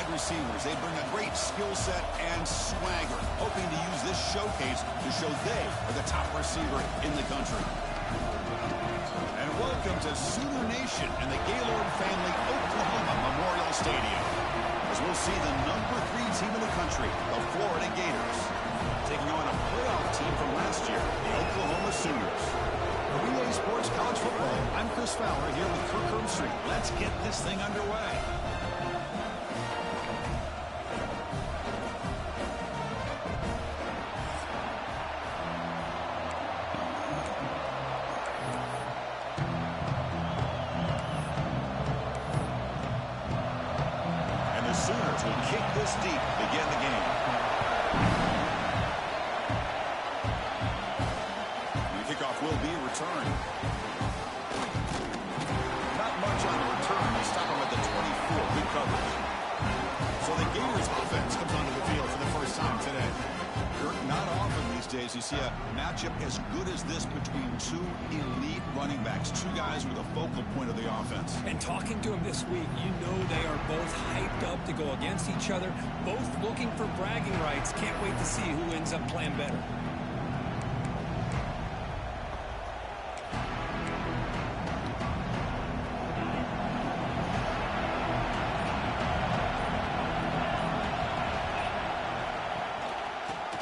wide receivers. They bring a great skill set and swagger, hoping to use this showcase to show they are the top receiver in the country. And welcome to Sooner Nation and the Gaylord family Oklahoma Memorial Stadium, as we'll see the #3 team in the country, the Florida Gators, taking on a playoff team from last year, the Oklahoma Sooners. For Relay Sports College Football, I'm Chris Fowler here with Kirk Herbstreit. Let's get this thing underway. And the Sooners will kick this deep to begin the game. Kickoff will be returned. Not much on the return. They stop him at the 24. Good coverage. So the Gators offense comes onto the field for the first time today. Not often these days you see a matchup as good as this between two elite running backs, two guys with a focal point of the offense. And talking to him this week, you know they are both hyped up to go against each other, both looking for bragging rights. Can't wait to see who ends up playing better.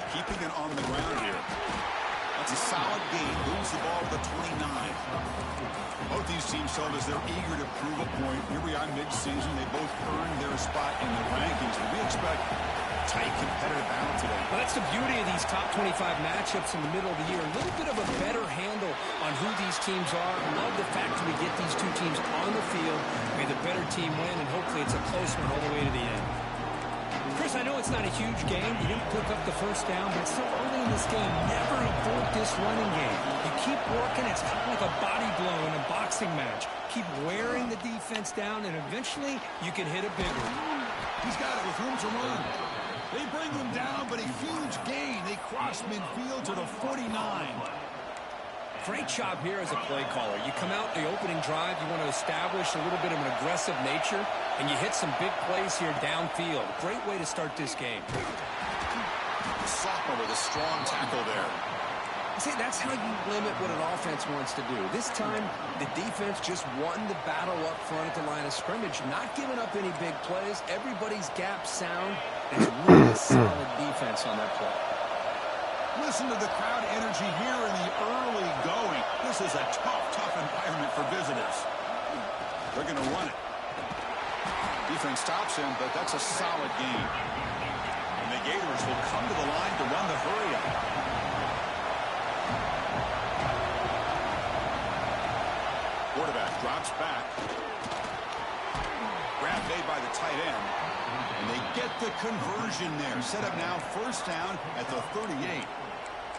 Keeping it on the ground here. That's a solid gain. Moves the ball to the 29. Both these teams show us they're eager to prove a point. Here we are mid-season. They both earned their spot in the rankings. But we expect a tight, competitive battle today. Well, that's the beauty of these top 25 matchups in the middle of the year. A little bit of a better handle on who these teams are. I love the fact that we get these two teams on the field. May the better team win, and hopefully it's a close one all the way to the end. Chris, I know it's not a huge game. You didn't pick up the first down, but it's so early in this game. Never abort this running game. You keep working. It's kind of like a body blow in a boxing match. Keep wearing the defense down, and eventually you can hit a big one. He's got it with room to run. They bring him down, but a huge gain. They cross midfield to the 49. Great job here as a play caller. You come out the opening drive, you want to establish a little bit of an aggressive nature, and you hit some big plays here downfield. Great way to start this game. Sophomore with a strong tackle there. See, that's how you limit what an offense wants to do. This time, the defense just won the battle up front at the line of scrimmage, not giving up any big plays. Everybody's gap sound. It's really solid defense on that play. Listen to the crowd energy here in the early going. This is a tough environment for visitors. They're going to run it. Defense stops him, but that's a solid game. And the Gators will come to the line to run the hurry-up. Quarterback drops back. Grab made by the tight end. And they get the conversion there. Set up now, first down at the 38.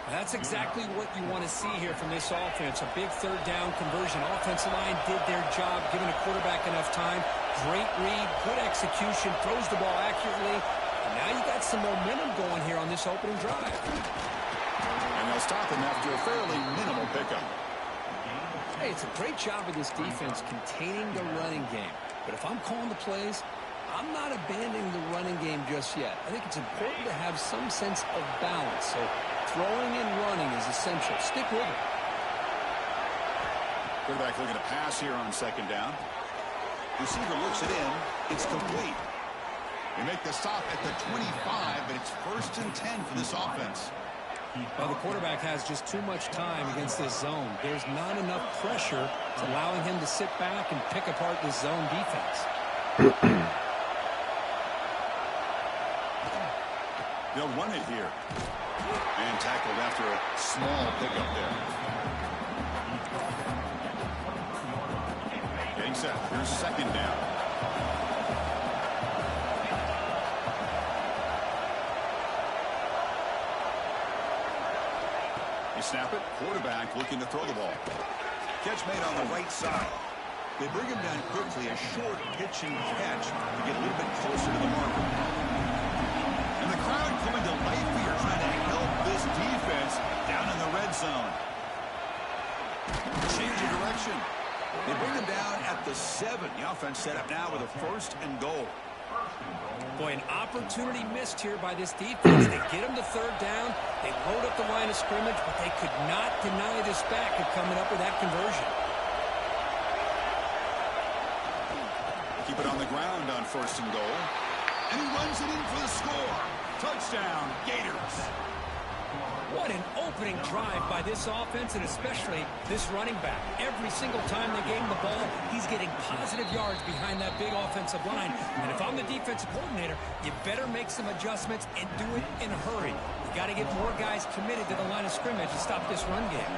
That's exactly what you want to see here from this offense. A big third down conversion. Offensive line did their job, giving the quarterback enough time. Great read, good execution, throws the ball accurately. And now you got some momentum going here on this opening drive. And they'll stop him after a fairly minimal pickup. Hey, it's a great job of this defense containing the running game. But if I'm calling the plays, I'm not abandoning the running game just yet. I think it's important to have some sense of balance. So throwing and running is essential. Stick with it. Quarterback looking to pass here on second down. Receiver looks it in. It's complete. They make the stop at the 25, but it's 1st and 10 for this offense. Well, the quarterback has just too much time against this zone. There's not enough pressure to allowing him to sit back and pick apart this zone defense. They'll run it here. And tackled after a small pickup there. Getting set. Here's second down. They snap it. Quarterback looking to throw the ball. Catch made on the right side. They bring him down quickly. A short pitch and catch to get a little bit closer to the marker. And the crowd coming to life here, trying to help this defense down in the red zone. Change of direction. They bring him down at the 7. The offense set up now with a 1st and goal. Boy, an opportunity missed here by this defense. They get them to third down. They load up the line of scrimmage, but they could not deny this back of coming up with that conversion. Keep it on the ground on 1st and goal. And he runs it in for the score. Touchdown, Gators. What an opening drive by this offense, and especially this running back. Every single time they gave him the ball, he's getting positive yards behind that big offensive line. And if I'm the defensive coordinator, you better make some adjustments and do it in a hurry. You got to get more guys committed to the line of scrimmage to stop this run game.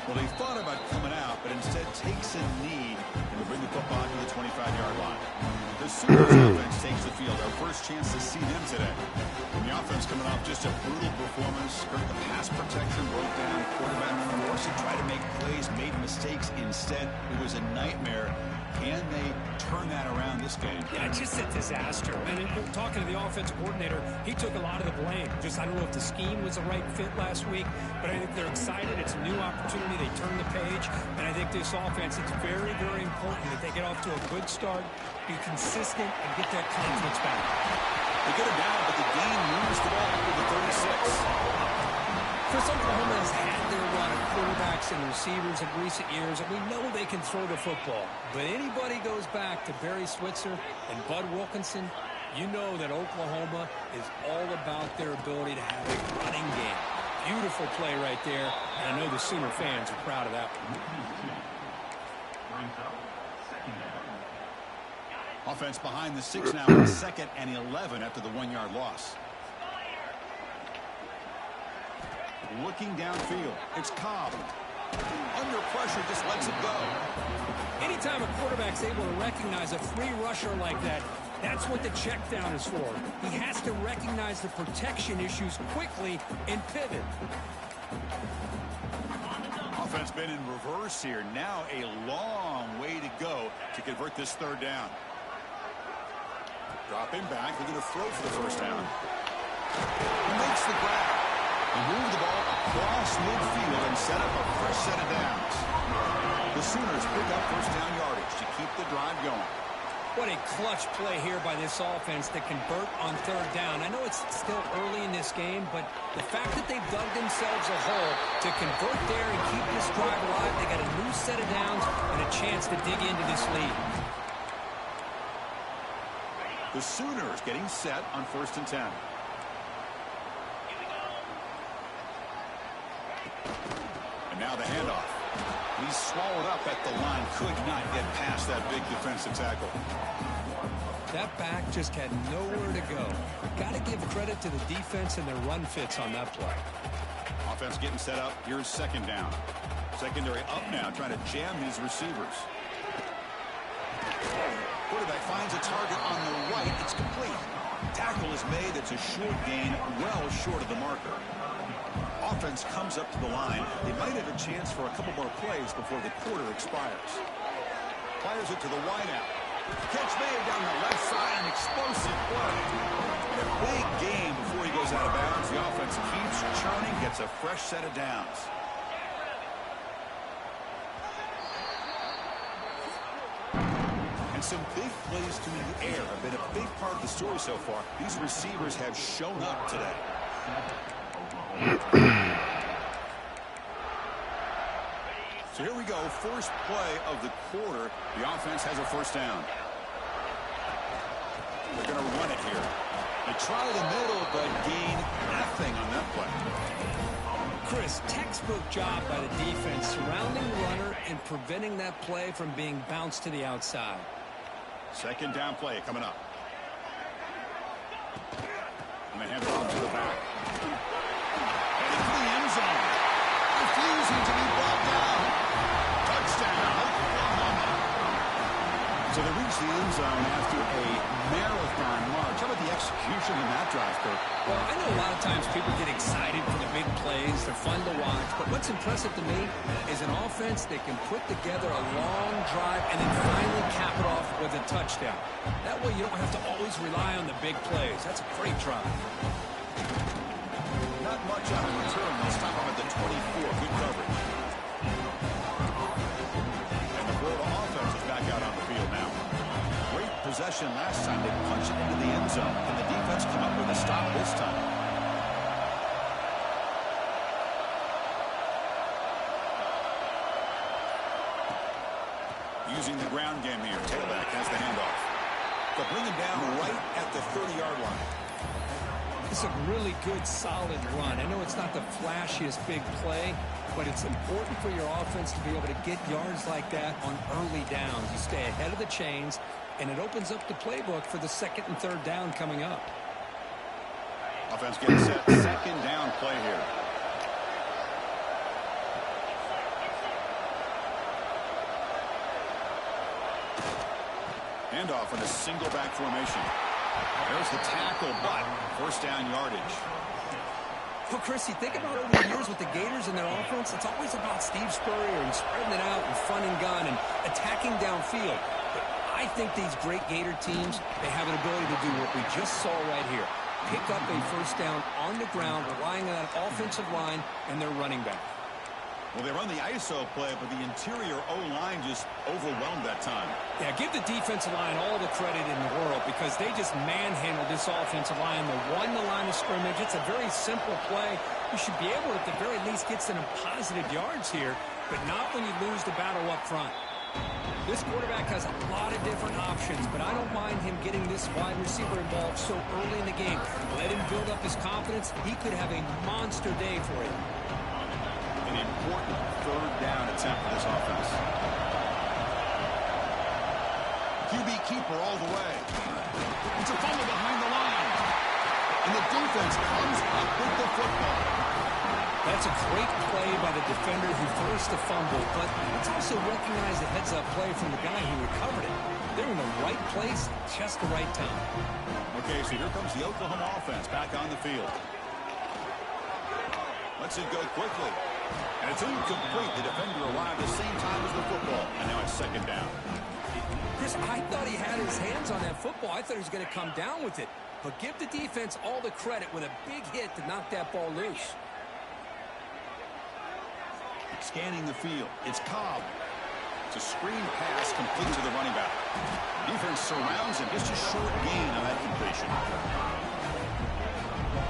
Well, he thought about coming out, but instead takes a knee and will bring the football to the 25-yard line. The Sooners offense takes the field. Our first chance to see them today. And the offense coming off just a brutal performance. Hurt the pass protection, broke down. Quarterback forced to try to make plays, made mistakes instead. It was a nightmare. Can they turn that around this game? Yeah, just a disaster. And talking to the offensive coordinator, he took a lot of the blame. Just, I don't know if the scheme was the right fit last week, but I think they're excited. It's a new opportunity. They turn the page. And I think this offense, it's very, very important that they get off to a good start, be consistent, and get that confidence back. They get it down, but the game moves the ball to the 36. Chris, Oklahoma has had their run of quarterbacks and receivers in recent years, and we know they can throw the football. But anybody goes back to Barry Switzer and Bud Wilkinson, you know that Oklahoma is all about their ability to have a running game. Beautiful play right there, and I know the Sooner fans are proud of that one. Offense behind the 6 now, 2nd and 11 after the 1-yard loss. Looking downfield, it's Cobb. Under pressure, just lets it go. Anytime a quarterback's able to recognize a free rusher like that, that's what the check down is for. He has to recognize the protection issues quickly and pivot. Offense been in reverse here. Now a long way to go to convert this 3rd down. Dropping back, they're going to throw for the 1st down. He makes the grab. He moved the ball across midfield and set up a fresh set of downs. The Sooners pick up 1st down yardage to keep the drive going. What a clutch play here by this offense to convert on 3rd down. I know it's still early in this game, but the fact that they've dug themselves a hole to convert there and keep this drive alive, they got a new set of downs and a chance to dig into this lead. The Sooners getting set on 1st and 10. And now the handoff. He's swallowed up at the line. Could not get past that big defensive tackle. That back just had nowhere to go. Got to give credit to the defense and their run fits on that play. Offense getting set up. Here's 2nd down. Secondary up now, trying to jam his receivers. Quarterback finds a target on the right. It's complete. Tackle is made. It's a short gain, well short of the marker. Offense comes up to the line. They might have a chance for a couple more plays before the quarter expires. Fires it to the wideout. Catch made down the left side. An explosive play. And a big gain before he goes out of bounds. The offense keeps churning, gets a fresh set of downs. And some big plays through the air have been a big part of the story so far. These receivers have shown up today. So here we go, first play of the quarter. The offense has a 1st down. They're going to run it here. They try the middle, but gain nothing on that play. Chris, textbook job by the defense surrounding the runner and preventing that play from being bounced to the outside. 2nd down play coming up. And they hand it off to the back. Heading for the end zone. Refusing to be brought down. Touchdown, Oklahoma. So they reach the end zone after a marathon march. How about the execution in that drive, Kirk? Well, I know a lot of times people get excited for the big plays. They're fun to watch. But what's impressive to me is an offense that can put together a long drive and then finally cap it off with a touchdown. That way you don't have to always rely on the big plays. That's a great drive. Not much on the return this time. I'm at the 24. Good coverage. And the Florida offense possession last time. They punched it into the end zone. Can the defense come up with a stop this time? Using the ground game here. Tailback has the handoff. They'll bring him down right at the 30-yard line. It's a really good, solid run. I know it's not the flashiest big play, but it's important for your offense to be able to get yards like that on early downs. You stay ahead of the chains, and it opens up the playbook for the second and third down coming up. Offense getting set. Second down play here. Handoff in a single back formation. There's the tackle, but first down yardage. Well, Chris, you think about over the years with the Gators and their offense, it's always about Steve Spurrier and spreading it out and fun and gun and attacking downfield. But I think these great Gator teams, they have an ability to do what we just saw right here. Pick up a first down on the ground, relying on that offensive line and their running back. Well, they run the ISO play, but the interior O-line just overwhelmed that time. Yeah, give the defensive line all the credit in the world because they just manhandled this offensive line. They won the line of scrimmage. It's a very simple play. You should be able to, at the very least, get some positive yards here, but not when you lose the battle up front. This quarterback has a lot of different options, but I don't mind him getting this wide receiver involved so early in the game. Let him build up his confidence. He could have a monster day for you. An important third down attempt for this offense. QB keeper all the way. It's a fumble behind the line. And the defense comes up with the football. That's a great play by the defender who forced the fumble, but let's also recognize the heads-up play from the guy who recovered it. They're in the right place, just the right time. Okay, so here comes the Oklahoma offense back on the field. Lets it go quickly. And it's incomplete. The defender arrived at the same time as the football. And now it's second down. Chris, I thought he had his hands on that football. I thought he was going to come down with it. But give the defense all the credit with a big hit to knock that ball loose. Scanning the field. It's Cobb. It's a screen pass complete to the running back. Defense surrounds him. Just a short gain on that completion.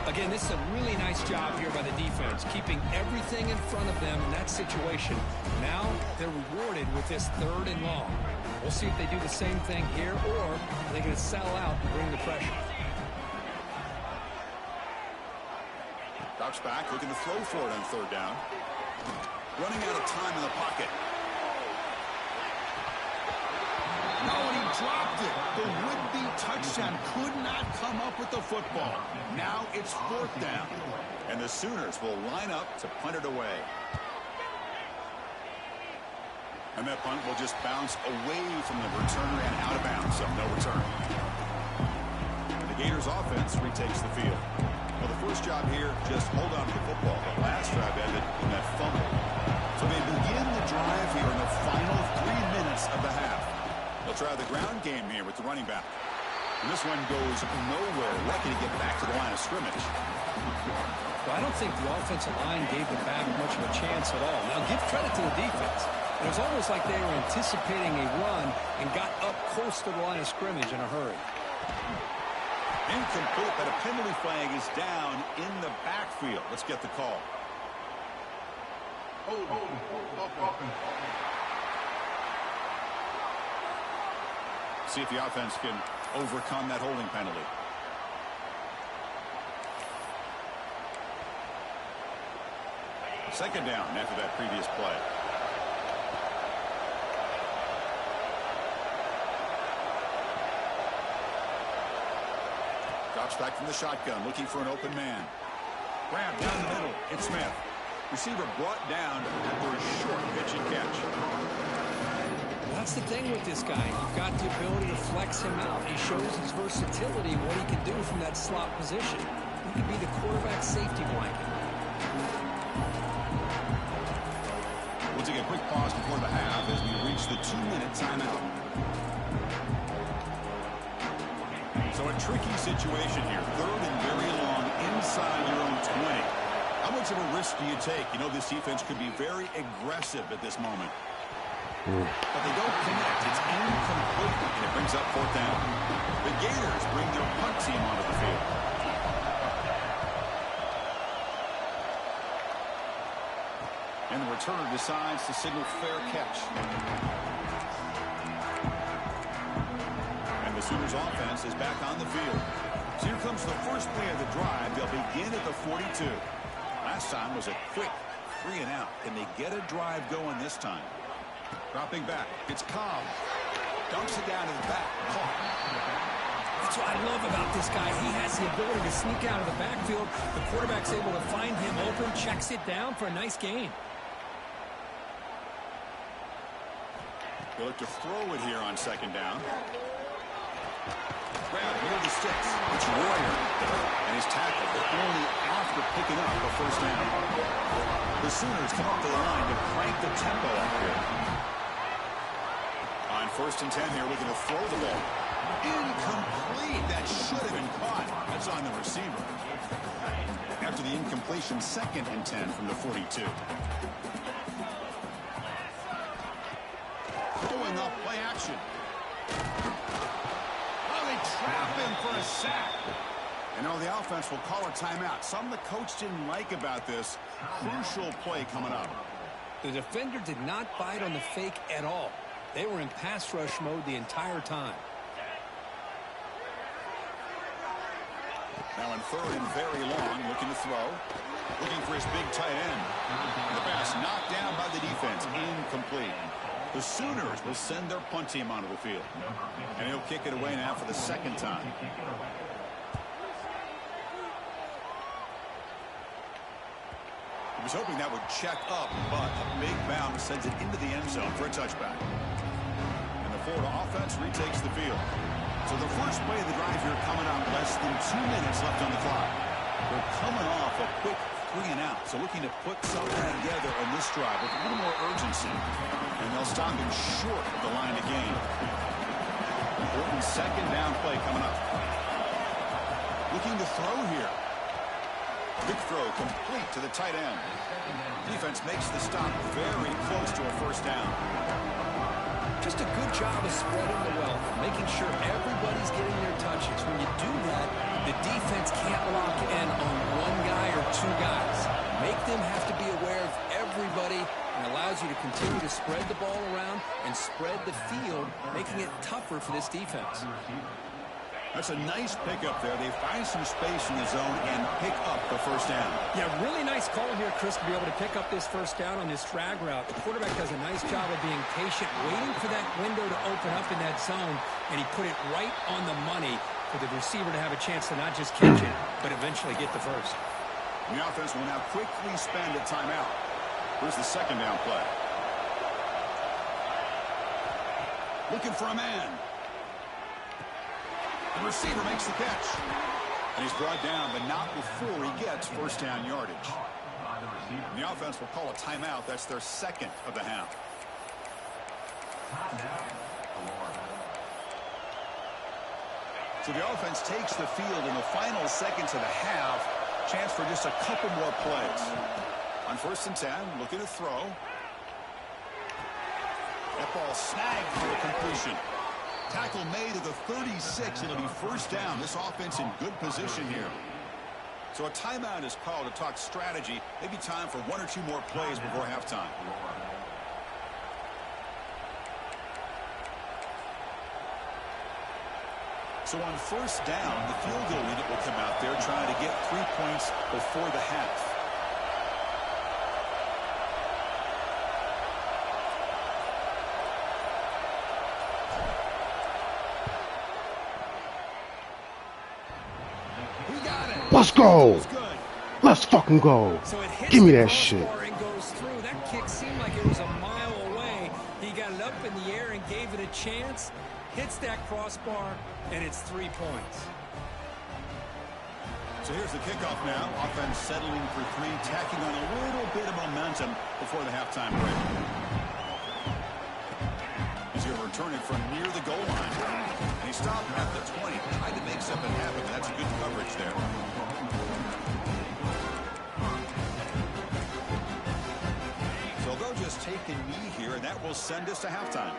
Again, this is a really nice job here by the defense, keeping everything in front of them in that situation. Now they're rewarded with this third and long. We'll see if they do the same thing here, or are they going to sell out and bring the pressure. Drops back, looking to throw for it on third down. Running out of time in the pocket. No, and he dropped it. The would-be touchdown could not come up with the football. Now it's fourth down. And the Sooners will line up to punt it away. And that punt will just bounce away from the returner and out of bounds, so no return. And the Gators offense retakes the field. Well, the first job here, just hold on to the football. The last drive ended in that fumble. So they begin the drive here in the final 3 minutes of the half. They'll try the ground game here with the running back. And this one goes nowhere. Lucky to get back to the line of scrimmage. Well, I don't think the offensive line gave the back much of a chance at all. Now, give credit to the defense. It was almost like they were anticipating a run and got up close to the line of scrimmage in a hurry. Incomplete, but a penalty flag is down in the backfield. Let's get the call. See if the offense can overcome that holding penalty. Second down after that previous play. Drops back from the shotgun, looking for an open man. Grab down the middle. It's Smith. Receiver brought down after a short pitch and catch. That's the thing with this guy. You've got the ability to flex him out. He shows his versatility, what he can do from that slot position. He could be the quarterback safety blanket. We'll take a quick pause before the half as we reach the 2-minute timeout. So a tricky situation here. Third and very long inside your own 20. How much of a risk do you take? You know this defense could be very aggressive at this moment. But they don't connect. It's incomplete. And it brings brings up fourth down. The Gators bring their punt team onto the field. And the returner decides to signal fair catch. And the Sooners offense is back on the field. So here comes the first play of the drive. They'll begin at the 42. Last time was a quick 3 and out. Can they get a drive going this time? Dropping back. It's Cobb. Dumps it down to the back. Caught. That's what I love about this guy. He has the ability to sneak out of the backfield. The quarterback's able to find him open, checks it down for a nice gain. They look to throw it here on second down. Grab near the sticks. It's Royer. And he's tackled, but only after picking up a first down. The Sooners come up to the line to crank the tempo up here. On 1st and 10 here, looking to throw the ball. Incomplete. That should have been caught. That's on the receiver. After the incompletion, 2nd and 10 from the 42. Throwing up, play action. Oh, they trap him for a sack. And now the offense will call a timeout. Something the coach didn't like about this. Crucial play coming up. The defender did not bite on the fake at all. They were in pass rush mode the entire time. Now in 3rd and very long, looking to throw. Looking for his big tight end. The pass knocked down by the defense. Incomplete. The Sooners will send their punt team onto the field. And he'll kick it away now for the 2nd time. He was hoping that would check up, but a big bounce sends it into the end zone for a touchback. And the Florida offense retakes the field. So the first play of the drive here coming up, less than 2 minutes left on the clock. They're coming off a quick 3 and out, so looking to put something together on this drive with a little more urgency. And they'll stop him short of the line to gain. Important 2nd down play coming up. Looking to throw here. Big throw complete to the tight end. Defense makes the stop very close to a first down. Just a good job of spreading the wealth, making sure everybody's getting their touches. When you do that, the defense can't lock in on one guy or 2 guys. Make them have to be aware of everybody, and allows you to continue to spread the ball around and spread the field, making it tougher for this defense. That's a nice pickup there. They find some space in the zone and pick up the first down. Yeah, really nice call here, Chris, to be able to pick up this first down on this drag route. The quarterback does a nice job of being patient, waiting for that window to open up in that zone, and he put it right on the money for the receiver to have a chance to not just catch it, but eventually get the first. The offense will now quickly spend a timeout. Here's the 2nd down play. Looking for a man. The receiver makes the catch. And he's brought down, but not before he gets first down yardage. And the offense will call a timeout. That's their 2nd of the half. So the offense takes the field in the final seconds of the half. Chance for just a couple more plays. On 1st and 10, looking to throw. That ball snagged for a completion. Tackle made at the 36. It'll be first down. This offense in good position here. So a timeout is called to talk strategy. Maybe time for 1 or 2 more plays before halftime. So on first down, the field goal unit will come out there trying to get 3 points before the half. Let's go. Let's fucking go. So give me that shit. Goes through. That kick seemed like it was a mile away. He got it up in the air and gave it a chance. Hits that crossbar, and it's 3 points. So here's the kickoff now. Offense settling for 3, tacking on a little bit of momentum before the halftime break. He's going to return it from near the goal line. And he stopped at the 20. Tried to make something happen. That's good coverage there. So they'll just take a knee here, and that will send us to halftime.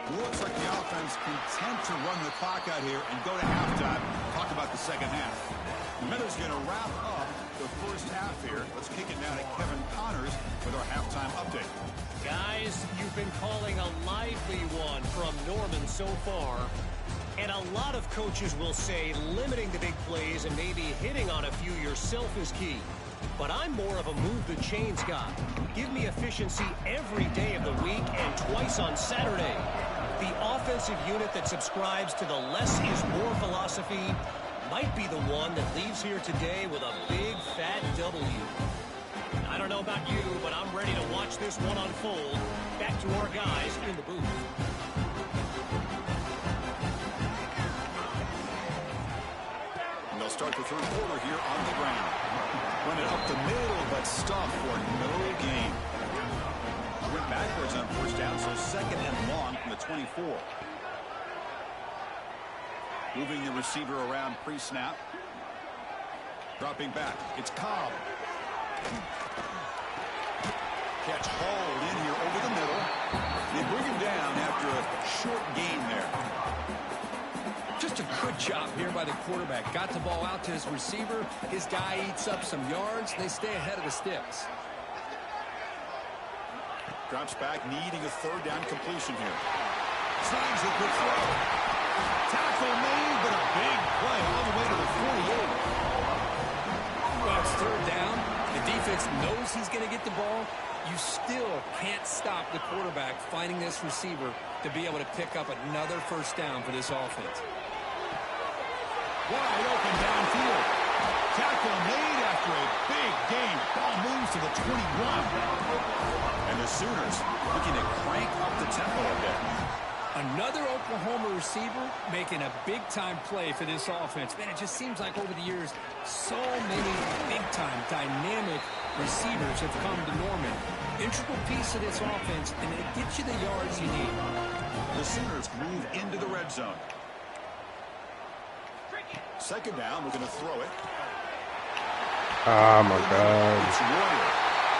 Looks like the offense content to run the clock out here and go to halftime. Talk about the second half. Miller's going to wrap up the first half here. Let's kick it now to Kevin Connors with our halftime update. Guys, you've been calling a lively one from Norman so far. And a lot of coaches will say limiting the big plays and maybe hitting on a few yourself is key. But I'm more of a move the chains guy. Give me efficiency every day of the week and twice on Saturday. The offensive unit that subscribes to the less is more philosophy might be the one that leaves here today with a big fat W. I don't know about you, but I'm ready to watch this one unfold. Back to our guys in the booth. And they'll start the third quarter here on the ground. Run it up the middle, but stuffed for no gain. Went backwards on first down, so second and long from the 24. Moving the receiver around pre-snap. Dropping back. It's Cobb. Catch hauled in here over the middle. They bring him down after a short gain there. Just a good job here by the quarterback. Got the ball out to his receiver. His guy eats up some yards. They stay ahead of the sticks. Drops back, needing a third down completion here. Snags it, good throw. Tackle made, but a big play all the way to the 48. Well, it's third down. The defense knows he's going to get the ball. You still can't stop the quarterback finding this receiver to be able to pick up another first down for this offense. Wide open downfield. Tackle made after a big gain. Ball moves to the 21. And the Sooners looking to crank up the tempo a bit. Another Oklahoma receiver making a big-time play for this offense. Man, it just seems like over the years, so many big-time, dynamic receivers have come to Norman. Integral piece of this offense, and it gets you the yards you need. The Sooners move into the red zone. Second down, we're going to throw it. Oh, my God. It's Royer.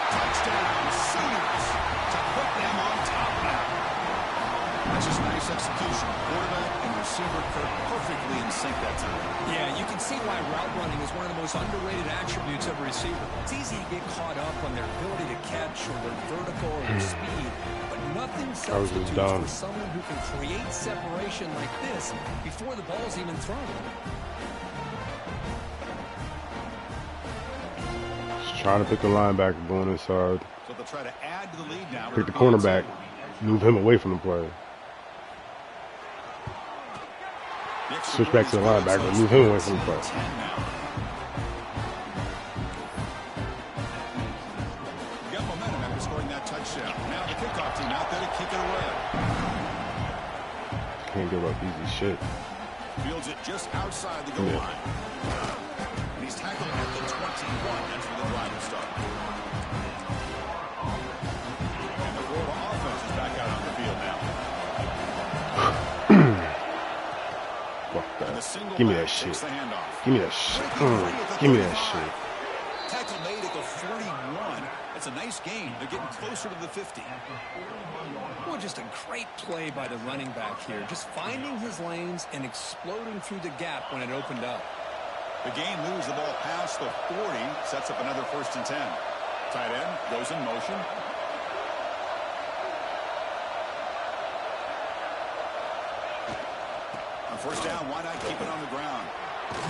Touchdown, Sooners, to put them on top now. That's just nice execution. Quarterback and receiver perfectly in sync that time. Yeah, you can see why route running is one of the most underrated attributes of a receiver. It's easy to get caught up on their ability to catch or their vertical or their speed, but nothing substitutes for someone who can create separation like this before the ball's even thrown. Just trying to pick the linebacker going inside. So they'll try to add to the lead now. Pick the cornerback, move him away from the play. Switch back to the linebacker, move him away from the play. Got momentum after scoring that touchdown. Now the kickoff team out there to kick it away. Can't give up easy shit. Fields it just outside the goal line. And he's tackled at the 21. That's where the drive will start. And the Florida offense is back out on the field now. Give me that shit. Give me that shit. Give me that shit. Tackle made at the 41. That's a nice gain. They're getting closer to the 50. Well, just a great play by the running back here. Just finding his lanes and exploding through the gap when it opened up. The game moves the ball past the 40. Sets up another 1st and 10. Tight end goes in motion. First down, why not keep it on the ground?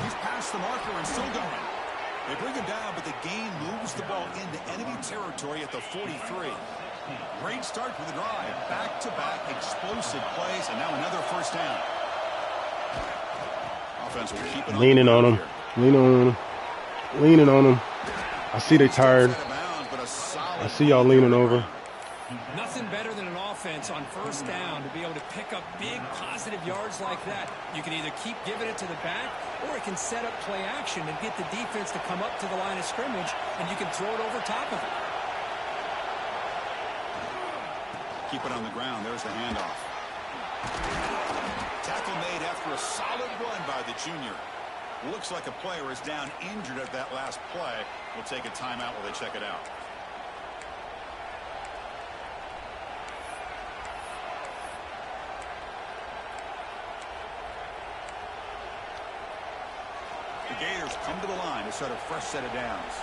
He's past the marker and still going. They bring him down, but the gain moves the ball into enemy territory at the 43. Great start for the drive. Back-to-back explosive plays, and now another first down. Offense will keep it on. Leaning on him. Leaning on him. Leaning on him. I see they tired. I see y'all leaning over. Nothing better than an offense on first down to be able to pick up big positive yards like that. You can either keep giving it to the back, or it can set up play action and get the defense to come up to the line of scrimmage, and you can throw it over top of it. Keep it on the ground. There's the handoff. Tackle made after a solid run by the junior. Looks like a player is down injured at that last play. We'll take a timeout while they check it out. The Gators come to the line to start a fresh set of downs.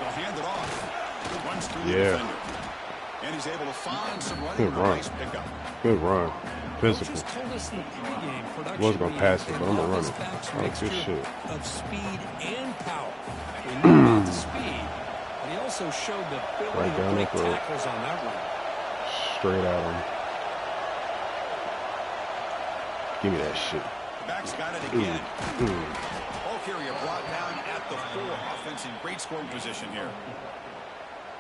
They'll hand it off. Runs through the defender. And he's able to find some running. Good run. Nice pickup. Good run. Physical. Just told us in the pregame production. Wasn't gonna pass it, but I'm gonna run it. Oh, Good shit. Of speed and power. We knew about the speed, but he also showed the ability Right down to break the throat. tackles on that run. Straight at him. Give me that shit. Back's got it again. Ball carrier brought down at the 4. Offense in great scoring position here.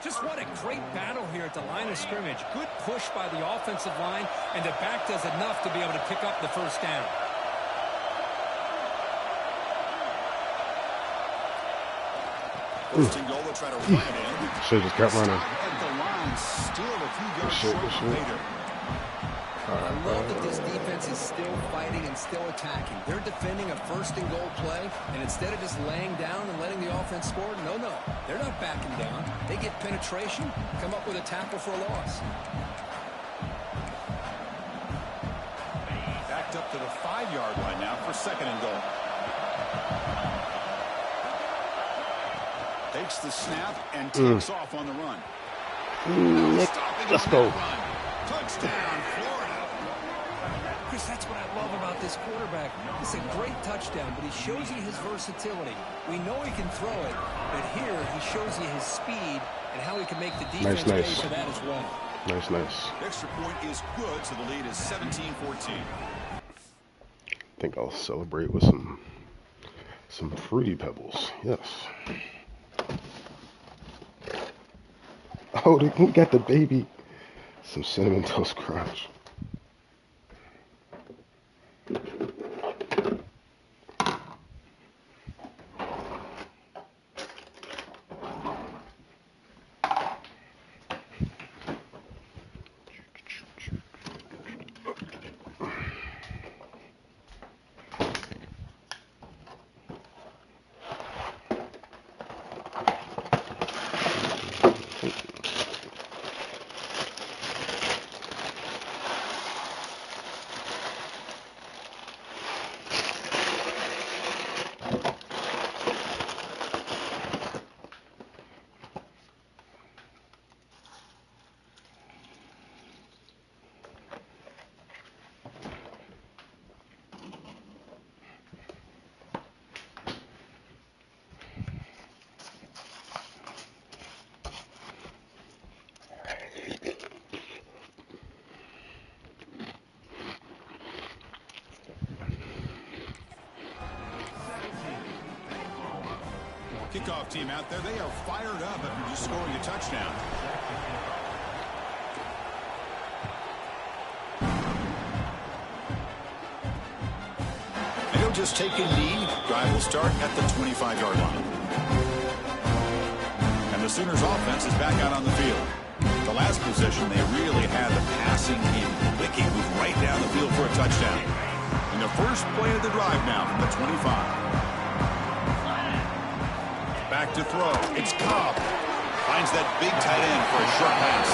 Just what a great battle here at the line of scrimmage. Good push by the offensive line, and the back does enough to be able to pick up the first down. First and goal, they'll try to run it in. Should just kept running. At the line, still a few yards short later. I love that this defense is still fighting and still attacking. They're defending a first and goal play, and instead of just laying down and letting the offense score, no, they're not backing down. They get penetration, come up with a tackle for a loss. Backed up to the 5-yard line now for second and goal. Takes the snap and takes off on the run. Let's go. Touchdown, Florida. Chris, that's what I love about this quarterback. It's a great touchdown, but he shows you his versatility. We know he can throw it, but here he shows you his speed and how he can make the defense pay for that as well. Nice. Extra point is good, so the lead is 17-14. I think I'll celebrate with some Fruity Pebbles. Yes. Oh, they got the baby. Some Cinnamon Toast Crunch. Kickoff team out there, they are fired up after just scoring a touchdown. And he'll just take a knee. Drive will start at the 25-yard line. And the Sooners offense is back out on the field. The last possession, they really had the passing in clicking, move right down the field for a touchdown. And the first play of the drive now from the 25. Back to throw. It's Cobb. Finds that big tight end for a short pass.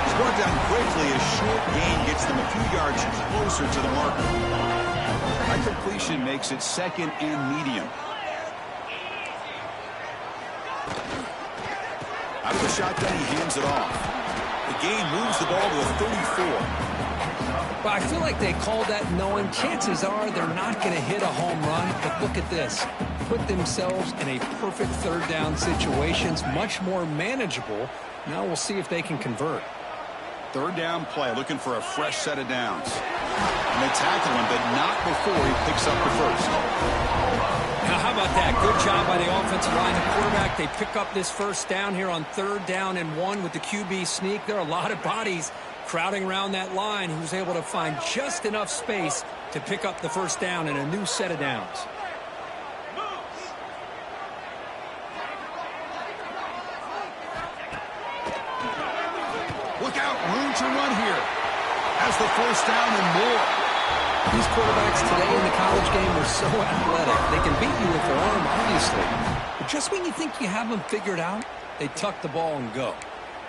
He's brought down quickly. A short gain gets them a few yards closer to the marker. That completion makes it second and medium. Out of the shotgun, he hands it off. The gain moves the ball to a 34. But I feel like they called that knowing chances are they're not going to hit a home run. But look at this. Put themselves in a perfect third down situations, much more manageable. Now we'll see if they can convert. Third down play, looking for a fresh set of downs. And they tackle him, but not before he picks up the first. Now, how about that? Good job by the offensive line and quarterback. They pick up this first down here on 3rd down and 1 with the QB sneak. There are a lot of bodies crowding around that line. He was able to find just enough space to pick up the first down in a new set of downs. Look out, room to run here. Has the first down and more. These quarterbacks today in the college game are so athletic. They can beat you with their arm, obviously. But just when you think you have them figured out, they tuck the ball and go.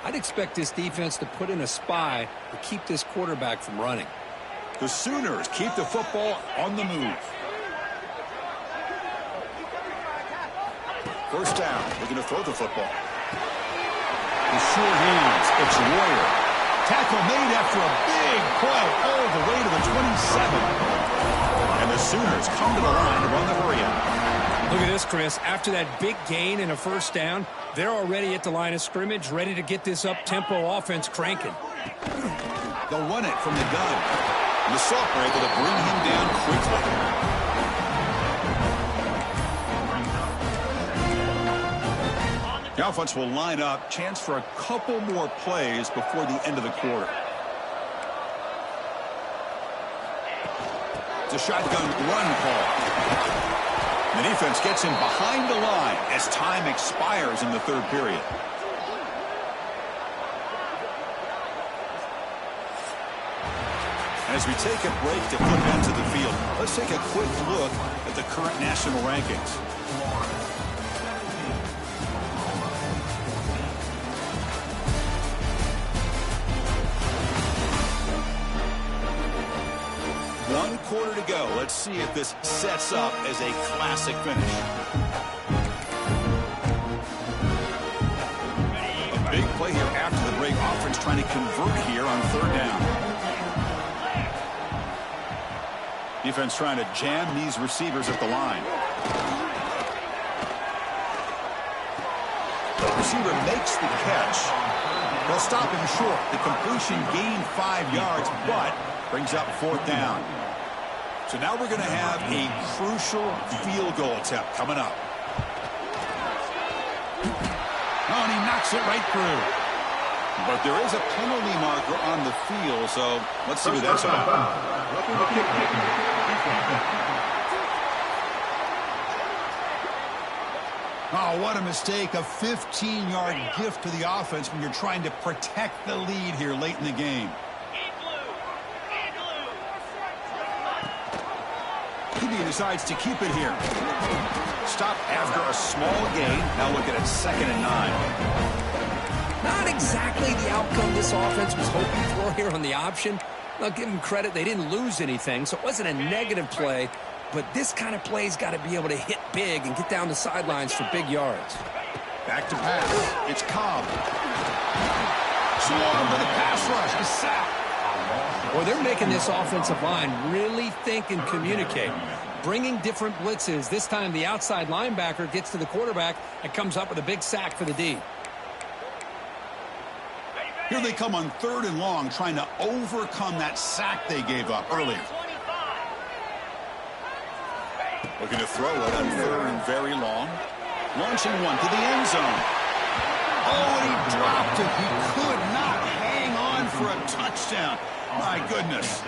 I'd expect this defense to put in a spy to keep this quarterback from running. The Sooners keep the football on the move. First down. Looking to throw the football. The short hands. It's Warrior. Tackle made after a big play all the way to the 27. And the Sooners come to the line to run the hurry out. Look at this, Chris. After that big gain and a first down, they're already at the line of scrimmage, ready to get this up-tempo offense cranking. They'll run it from the gun. And the Salts are able to bring him down quickly. The offense will line up. Chance for a couple more plays before the end of the quarter. It's a shotgun run call. The defense gets him behind the line as time expires in the third period. As we take a break to flip into the field, let's take a quick look at the current national rankings. One quarter to go. Let's see if this sets up as a classic finish. A big play here after the break. Offense trying to convert here on third down. Defense trying to jam these receivers at the line. The receiver makes the catch. They'll stop him short. The completion gained 5 yards, but brings up fourth down. So now we're going to have a crucial field goal attempt coming up. Oh, and he knocks it right through. But there is a penalty marker on the field, so let's see what that's about. Oh, what a mistake. A 15-yard gift to the offense when you're trying to protect the lead here late in the game. Chubby decides to keep it here. Stop after a small gain. Now looking at 2nd and 9. Not exactly the outcome this offense was hoping for here on the option. I'll give them credit. They didn't lose anything, so it wasn't a negative play. But this kind of play's got to be able to hit big and get down the sidelines for big yards. Back to pass. It's Cobb. Swarm with a pass rush. He's sacked. Well, they're making this offensive line really think and communicate. Bringing different blitzes. This time the outside linebacker gets to the quarterback and comes up with a big sack for the D. Here they come on 3rd and long, trying to overcome that sack they gave up earlier. Looking to throw it on 3rd and very long. Launching one to the end zone. Oh, and he dropped it. He could not hang on for a touchdown. My goodness.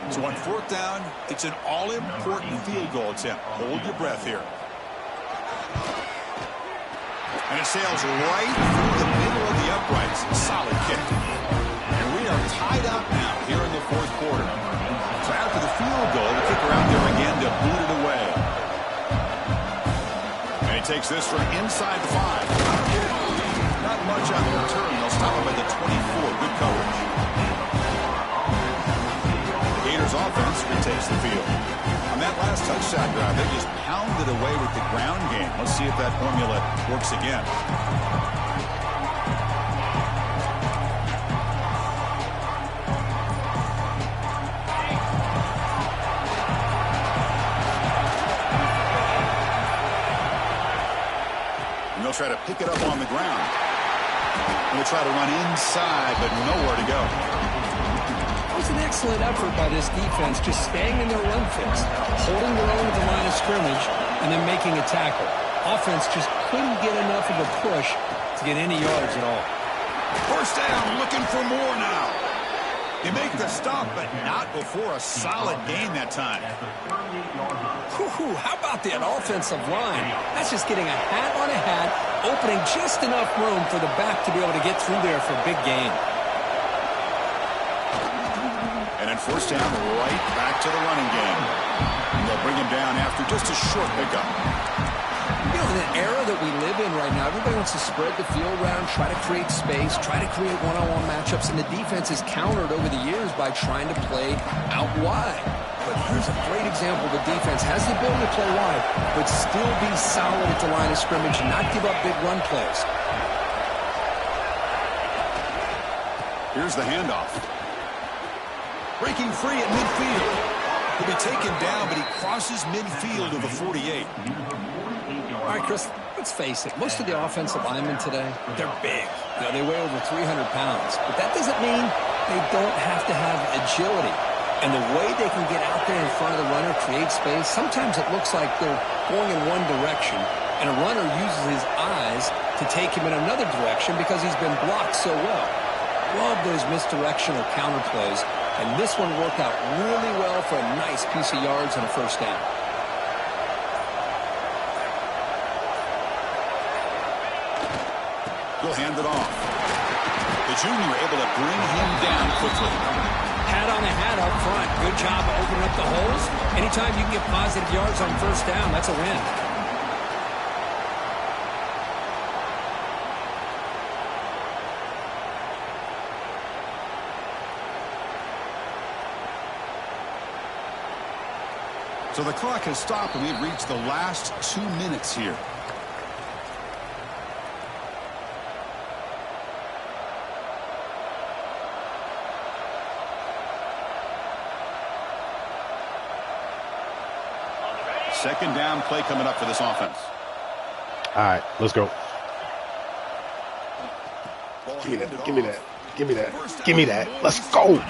So on 4th down, it's an all-important field goal attempt. Hold your breath here. And it sails right through the middle of the uprights. Solid kick. And we are tied up now here in the 4th quarter. So after the field goal, the kicker out there again to boot it away. And he takes this from inside the 5. Not much on the return. They'll stop him at the 24. Good coverage. The Gators offense retakes the field. On that last touchdown drive, they just pounded away with the ground game. Let's see if that formula works again. And they'll try to pick it up on the ground. And they'll try to run inside, but nowhere to go. It was an excellent effort by this defense, just staying in their run fix, holding their own at the line of scrimmage, and then making a tackle. Offense just couldn't get enough of a push to get any yards at all. First down, looking for more now. They make the stop, but not before a solid gain that time. How about that offensive line? That's just getting a hat on a hat, opening just enough room for the back to be able to get through there for a big gain. And then first down, right back to the running game. And they'll bring him down after just a short pickup. You know, in the era that we live in right now, everybody wants to spread the field around, try to create space, try to create one-on-one matchups, and the defense is countered over the years by trying to play out wide. But here's a great example. The defense has the ability to play wide, but still be solid at the line of scrimmage and not give up big run plays. Here's the handoff. Breaking free at midfield. He'll be taken down, but he crosses midfield to the 48. All right, Chris, let's face it. Most of the offensive linemen today, they're big. You know, they weigh over 300 pounds. But that doesn't mean they don't have to have agility. And the way they can get out there in front of the runner, create space, sometimes it looks like they're going in one direction, and a runner uses his eyes to take him in another direction because he's been blocked so well. Love those misdirectional counter plays, and this one worked out really well for a nice piece of yards and a first down. He'll hand it off. The junior able to bring him down quickly. Hat on a hat up front. Good job opening up the holes. Anytime you can get positive yards on first down, that's a win. So the clock has stopped, and we've reached the last 2 minutes here. Second down play coming up for this offense. All right, let's go. Give me that. Give me that. Give me that. Give me that. Let's go.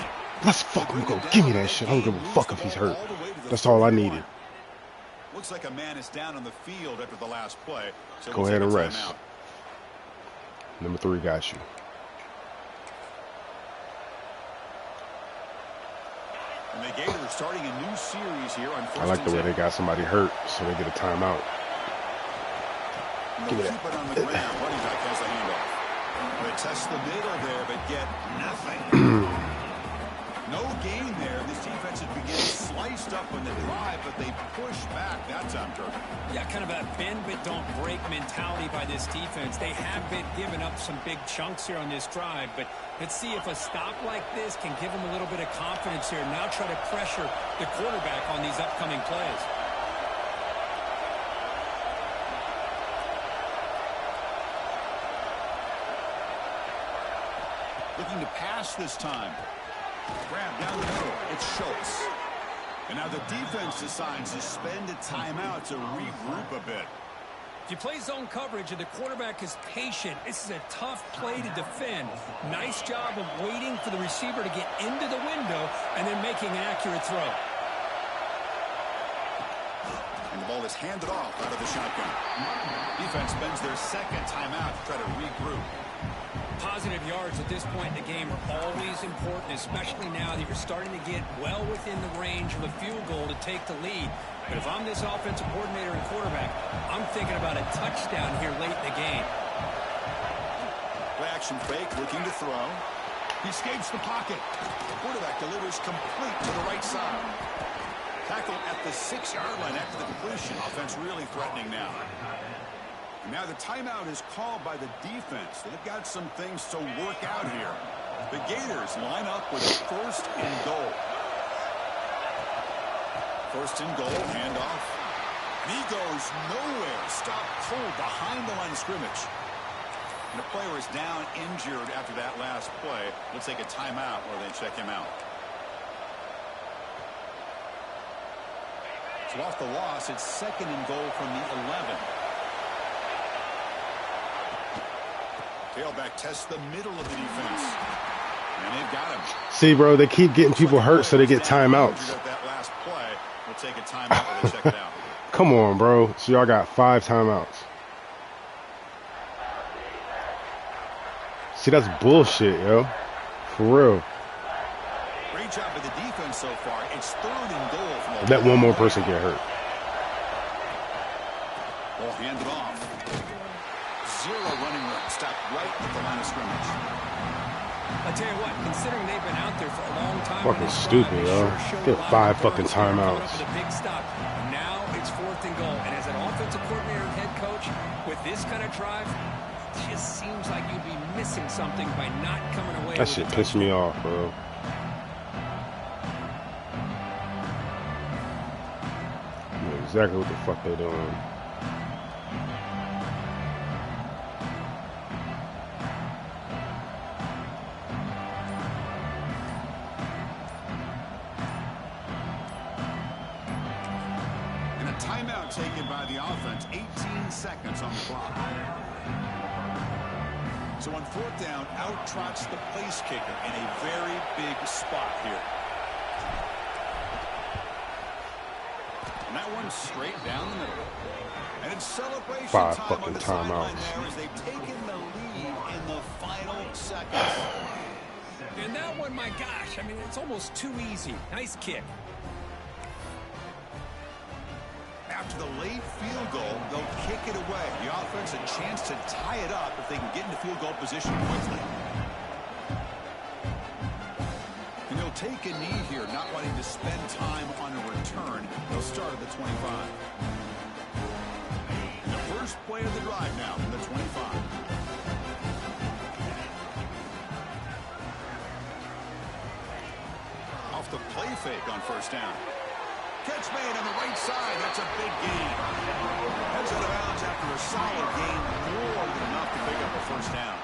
Let's fucking go. Give me that shit. I don't give a fuck if he's hurt. That's all I needed. Looks like a man is down on the field after the last play. So go ahead and rest. Number 3 got you. And the Gators starting a new series here on first. I like the way they got somebody hurt, so they get a timeout. Give me that. Keep it on the ground. Running back has the handoff. They test the middle there, but get nothing. No gain there. This defense had been getting sliced up on the drive, but they push back that time, Kirk. Yeah, kind of a bend but don't break mentality by this defense. They have been giving up some big chunks here on this drive, but let's see if a stop like this can give them a little bit of confidence here. Now try to pressure the quarterback on these upcoming plays. Looking to pass this time. Grab down the middle. It's Schultz. And now the defense decides to spend a timeout to regroup a bit. If you play zone coverage and the quarterback is patient, this is a tough play to defend. Nice job of waiting for the receiver to get into the window and then making an accurate throw. And the ball is handed off out of the shotgun. Defense spends their second timeout to try to regroup. Positive yards at this point in the game are always important, especially now that you're starting to get well within the range of a field goal to take the lead. But if I'm this offensive coordinator and quarterback, I'm thinking about a touchdown here late in the game. Play action fake, looking to throw. He escapes the pocket. The quarterback delivers complete to the right side. Tackle at the 6-yard line after the completion. Offense really threatening now. Now the timeout is called by the defense. They've got some things to work out here. The Gators line up with a first and goal. First and goal, handoff. He goes nowhere. Stopped cold behind the line of scrimmage. And the player is down injured after that last play. Let's take a timeout while they check him out. So off the loss, it's second and goal from the 11. Tailback tests the middle of the defense. And they've got him. See, bro, they keep getting people hurt, so they get timeouts. That last play, we'll take a timeout while they check it out. Come on, bro. So y'all got 5 timeouts. See, that's bullshit, yo. For real. Great job with the defense so far. It's third and goal from the Let one more person get hurt. Ball handed off. Zero running room. Stopped right at the line of scrimmage. I tell you what, considering they've been out there for a long time, Fucking stupid, yo. Get 5 fucking timeouts. Now it's 4th and goal, and as an offensive coordinator and head coach, with this kind of drive, it just seems like you'd be missing something by not coming away. That shit pissed me off, bro. I know exactly what the fuck they doing. Timeout taken by the offense. 18 seconds on the clock. So on 4th down, out trots the place kicker in a very big spot here. And that one's straight down the middle. And it's celebration 5 time fucking on the sideline timeouts. there as they've taken the lead in the final seconds. And that one, my gosh, I mean, it's almost too easy. Nice kick. After the late field goal, they'll kick it away. The offense a chance to tie it up if they can get into field goal position quickly. And they'll take a knee here, not wanting to spend time on a return. They'll start at the 25. And the first play of the drive now from the 25. Off the play fake on 1st down. Catch made on the right side. That's a big gain. Heads out of bounds after a solid gain, more than enough to pick up a 1st down.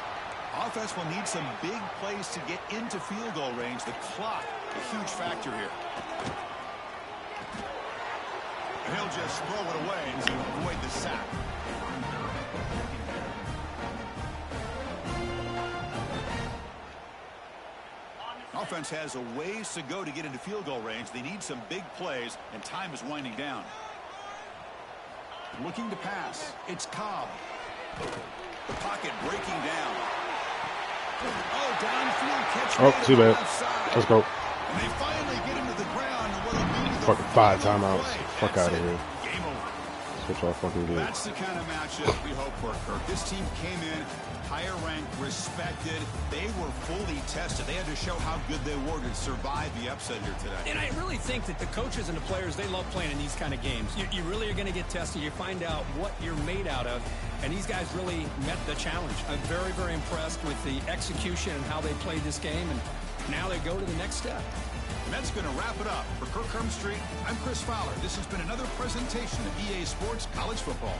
Offense will need some big plays to get into field goal range. The clock, a huge factor here. And he'll just throw it away to avoid the sack. Offense has a ways to go to get into field goal range. They need some big plays, and time is winding down. Looking to pass. It's Cobb. The pocket breaking down. Oh, downfield catch. Oh, too bad. Let's go. And they finally get him to the ground. Fucking 5 timeouts. Fuck out of here. Game over. That's what y'all fucking get. That's the kind of matchup we hope for, Kirk. This team came in higher ranked, respected. They were fully tested. They had to show how good they were to survive the upset here today. And I really think that the coaches and the players, they love playing in these kind of games. You really are going to get tested. You find out what you're made out of. And these guys really met the challenge. I'm very, very impressed with the execution and how they played this game. And now they go to the next step. And that's going to wrap it up. For Kirk Street, I'm Chris Fowler. This has been another presentation of EA Sports College Football.